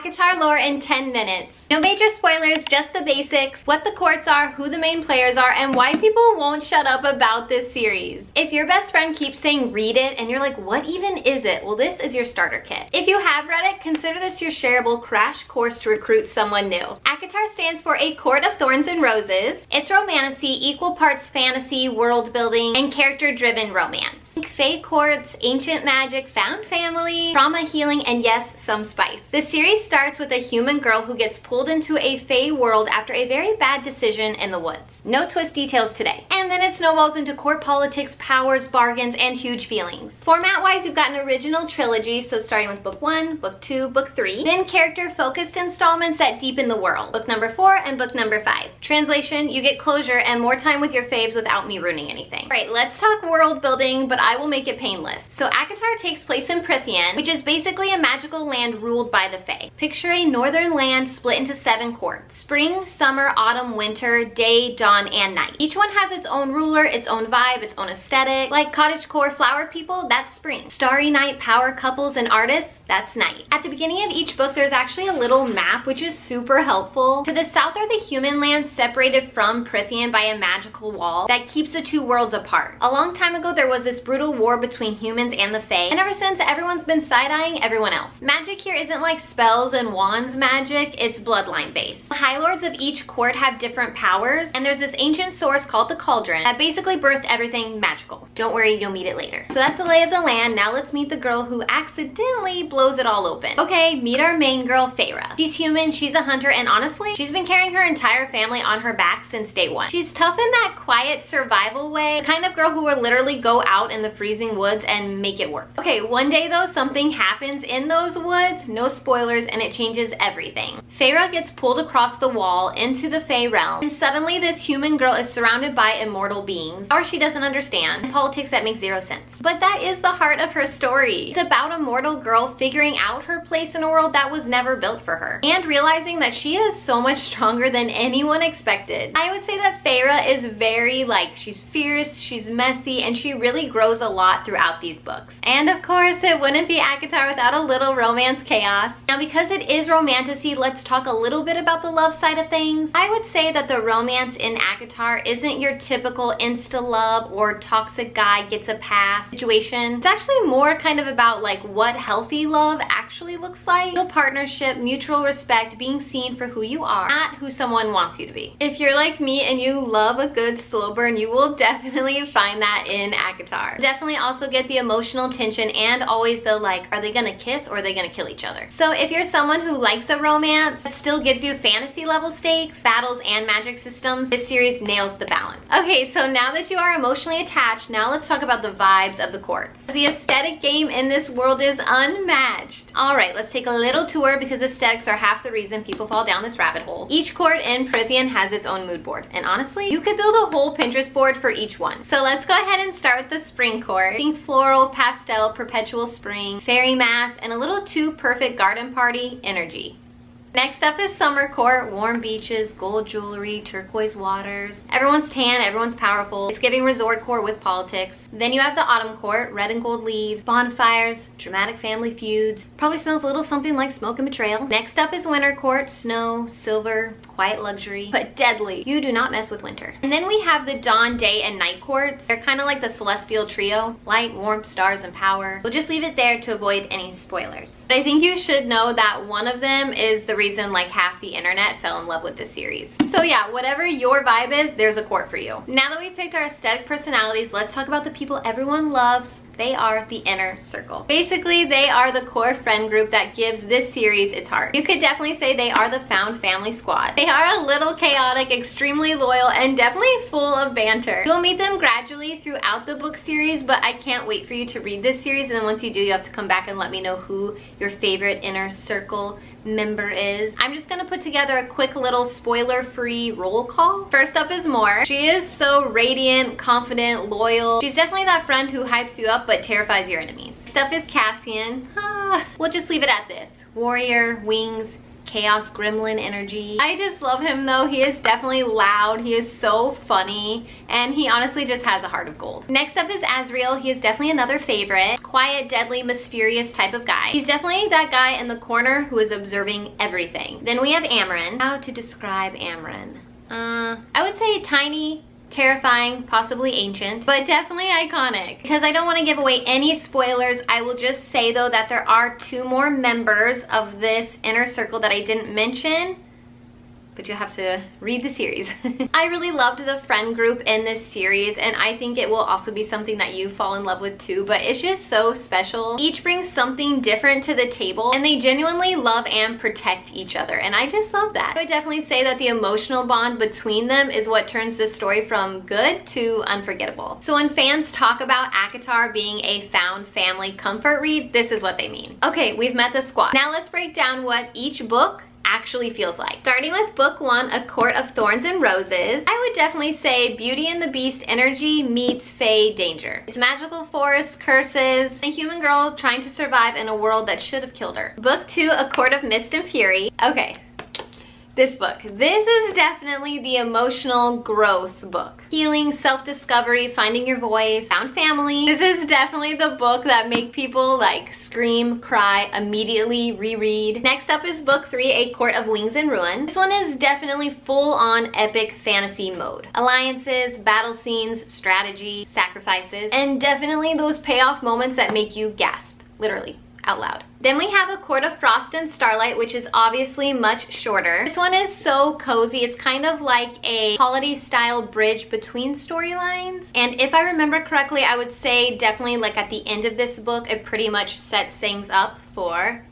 ACOTAR lore in 10 minutes. No major spoilers, just the basics, what the courts are, who the main players are, and why people won't shut up about this series. If your best friend keeps saying read it and you're like, what even is it? Well, this is your starter kit. If you have read it, consider this your shareable crash course to recruit someone new. ACOTAR stands for A Court of Thorns and Roses. It's romantasy, equal parts fantasy, world building, and character-driven romance. Fae courts, ancient magic, found family, trauma healing, and yes, some spice. The series starts with a human girl who gets pulled into a Fae world after a very bad decision in the woods. No twist details today. And then it snowballs into court politics, powers, bargains, and huge feelings. Format-wise, you've got an original trilogy, so starting with book 1, book 2, book 3, then character-focused installments that deepen the world, book number 4 and book number 5. Translation, you get closure and more time with your faves without me ruining anything. All right, let's talk world building, but I will make it painless. So ACOTAR takes place in Prythian, which is basically a magical land ruled by the Fae. Picture a northern land split into 7 courts. Spring, summer, autumn, winter, day, dawn, and night. Each one has its own ruler, its own vibe, its own aesthetic. Like cottagecore flower people, that's spring. Starry night, power couples, and artists, that's night. At the beginning of each book, there's actually a little map, which is super helpful. To the south are the human lands separated from Prythian by a magical wall that keeps the two worlds apart. A long time ago, there was this brutal war between humans and the Fae, and ever since, everyone's been side-eyeing everyone else. Magic here isn't like spells and wands magic, it's bloodline based. The High Lords of each court have different powers, and there's this ancient source called the Cauldron that basically birthed everything magical. Don't worry, you'll meet it later. So that's the lay of the land. Now let's meet the girl who accidentally blows it all open. Okay, meet our main girl, Feyre. She's human, she's a hunter, and honestly, she's been carrying her entire family on her back since day one. She's tough in that quiet survival way, the kind of girl who will literally go out in the freezing woods and make it work. Okay, one day though, something happens in those woods, no spoilers, and it changes everything. Feyre gets pulled across the wall into the Fae realm, and suddenly this human girl is surrounded by immortal beings. Or she doesn't understand. Politics that makes zero sense. But that is the heart of her story. It's about a mortal girl figuring out her place in a world that was never built for her, and realizing that she is so much stronger than anyone expected. I would say that Feyre is very, she's fierce, she's messy, and she really grows a lot throughout these books. And of course, it wouldn't be ACOTAR without a little romance chaos. Now, because it is romantasy, let's talk a little bit about the love side of things. I would say that the romance in ACOTAR isn't your typical insta-love or toxic guy gets a pass situation. It's actually more kind of about what healthy love actually looks like. Real partnership, mutual respect, being seen for who you are, not who someone wants you to be. If you're like me and you love a good slow burn, you will definitely find that in ACOTAR. Definitely also get the emotional tension and always the are they gonna kiss or are they gonna kill each other? So if you're someone who likes a romance that still gives you fantasy level stakes, battles, and magic systems, this series nails the balance. Okay, so now that you are emotionally attached, now let's talk about the vibes of the courts. The aesthetic game in this world is unmatched. All right, let's take a little tour because aesthetics are half the reason people fall down this rabbit hole. Each court in Prythian has its own mood board, and honestly, you could build a whole Pinterest board for each one. So let's go ahead and start with the spring court. Think floral, pastel, perpetual spring, fairy mass, and a little too perfect garden party energy. Next up is summer court, warm beaches, gold jewelry, turquoise waters. Everyone's tan, everyone's powerful. It's giving resort court with politics. Then you have the autumn court, red and gold leaves, bonfires, dramatic family feuds. Probably smells a little something like smoke and betrayal. Next up is winter court, snow, silver, quiet luxury, but deadly. You do not mess with winter. And then we have the dawn, day, and night courts. They're kind of like the celestial trio, light, warmth, stars, and power. We'll just leave it there to avoid any spoilers. But I think you should know that one of them is the reason half the internet fell in love with this series. So yeah, whatever your vibe is, there's a court for you. Now that we've picked our aesthetic personalities, let's talk about the people everyone loves. They are the inner circle. Basically, they are the core friend group that gives this series its heart. You could definitely say they are the found family squad. They are a little chaotic, extremely loyal, and definitely full of banter. You'll meet them gradually throughout the book series, but I can't wait for you to read this series, and then once you do, you have to come back and let me know who your favorite inner circle member is. I'm just gonna put together a quick little spoiler-free roll call. First up is Moore. She is so radiant, confident, loyal. She's definitely that friend who hypes you up but terrifies your enemies. Next up is Cassian. We'll just leave it at this. Warrior, wings, chaos gremlin energy. I just love him though. He is definitely loud. He is so funny. And he honestly just has a heart of gold. Next up is Azriel. He is definitely another favorite. Quiet, deadly, mysterious type of guy. He's definitely that guy in the corner who is observing everything. Then we have Amren. How to describe Amren? I would say tiny, terrifying, possibly ancient, but definitely iconic. Because I don't want to give away any spoilers, I will just say though that there are 2 more members of this inner circle that I didn't mention, but you'll have to read the series. I really loved the friend group in this series, and I think it will also be something that you fall in love with too, but it's just so special. Each brings something different to the table, and they genuinely love and protect each other, and I just love that. I would definitely say that the emotional bond between them is what turns the story from good to unforgettable. So when fans talk about ACOTAR being a found family comfort read, this is what they mean. Okay, we've met the squad. Now let's break down what each book actually feels like. Starting with book 1, A Court of Thorns and Roses, I would definitely say Beauty and the Beast energy meets Fae danger. It's magical forests, curses, a human girl trying to survive in a world that should have killed her. Book 2, A Court of Mist and Fury. Okay, this book. This is definitely the emotional growth book. Healing, self-discovery, finding your voice, found family. This is definitely the book that make people like scream, cry, immediately reread. Next up is book 3, A Court of Wings and Ruin. This one is definitely full-on epic fantasy mode. Alliances, battle scenes, strategy, sacrifices, and definitely those payoff moments that make you gasp, literally, out loud. Then we have A Court of Frost and Starlight, which is obviously much shorter. This one is so cozy. It's kind of like a holiday style bridge between storylines. And if I remember correctly, I would say definitely like at the end of this book, it pretty much sets things up for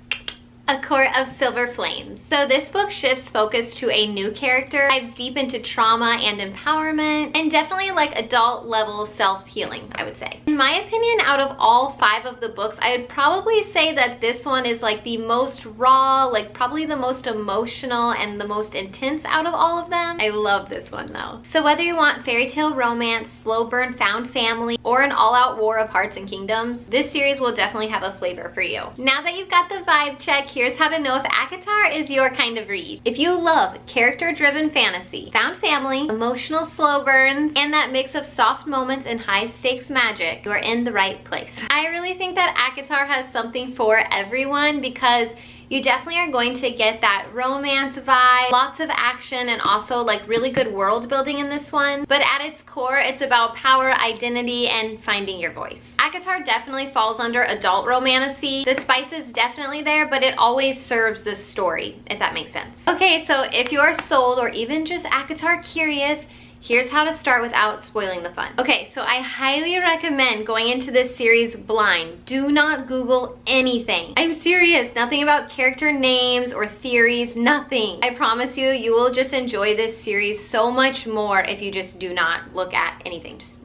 A Court of Silver Flames. So this book shifts focus to a new character, dives deep into trauma and empowerment, and definitely like adult level self-healing, I would say. In my opinion, out of all 5 of the books, I would probably say that this one is like the most raw, like probably the most emotional and the most intense out of all of them. I love this one though. So whether you want fairy tale romance, slow burn found family, or an all-out war of hearts and kingdoms, this series will definitely have a flavor for you. Now that you've got the vibe check, here's how to know if ACOTAR is your kind of read. If you love character-driven fantasy, found family, emotional slow burns, and that mix of soft moments and high-stakes magic, you're in the right place. I really think that ACOTAR has something for everyone because you definitely are going to get that romance vibe, lots of action, and also like really good world building in this one. But at its core, it's about power, identity, and finding your voice. ACOTAR definitely falls under adult romantasy. The spice is definitely there, but it always serves the story, if that makes sense. Okay, so if you're sold or even just ACOTAR curious, here's how to start without spoiling the fun. Okay, so I highly recommend going into this series blind. Do not Google anything. I'm serious, nothing about character names or theories, nothing. I promise you, you will just enjoy this series so much more if you just do not look at anything. Just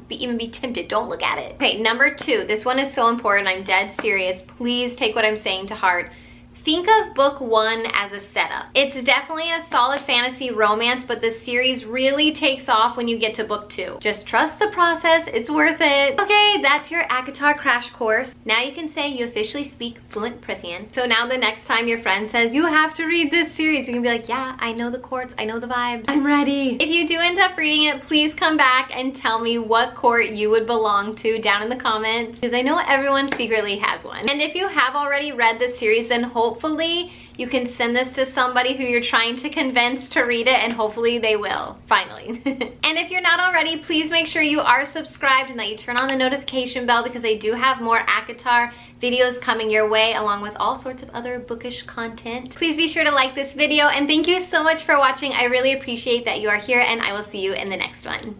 even be tempted. Don't look at it. Okay, number 2, this one is so important. I'm dead serious. Please take what I'm saying to heart. Think of book 1 as a setup. It's definitely a solid fantasy romance, but the series really takes off when you get to book 2. Just trust the process, it's worth it. Okay, that's your ACOTAR crash course. Now you can say you officially speak fluent Prythian. So now the next time your friend says you have to read this series, you can be like, yeah, I know the courts, I know the vibes, I'm ready. If you do end up reading it, please come back and tell me what court you would belong to down in the comments, because I know everyone secretly has one. And if you have already read the series, then hopefully you can send this to somebody who you're trying to convince to read it, and hopefully they will, finally. And if you're not already, please make sure you are subscribed and that you turn on the notification bell, because I do have more ACOTAR videos coming your way, along with all sorts of other bookish content. Please be sure to like this video, and thank you so much for watching. I really appreciate that you are here, and I will see you in the next one.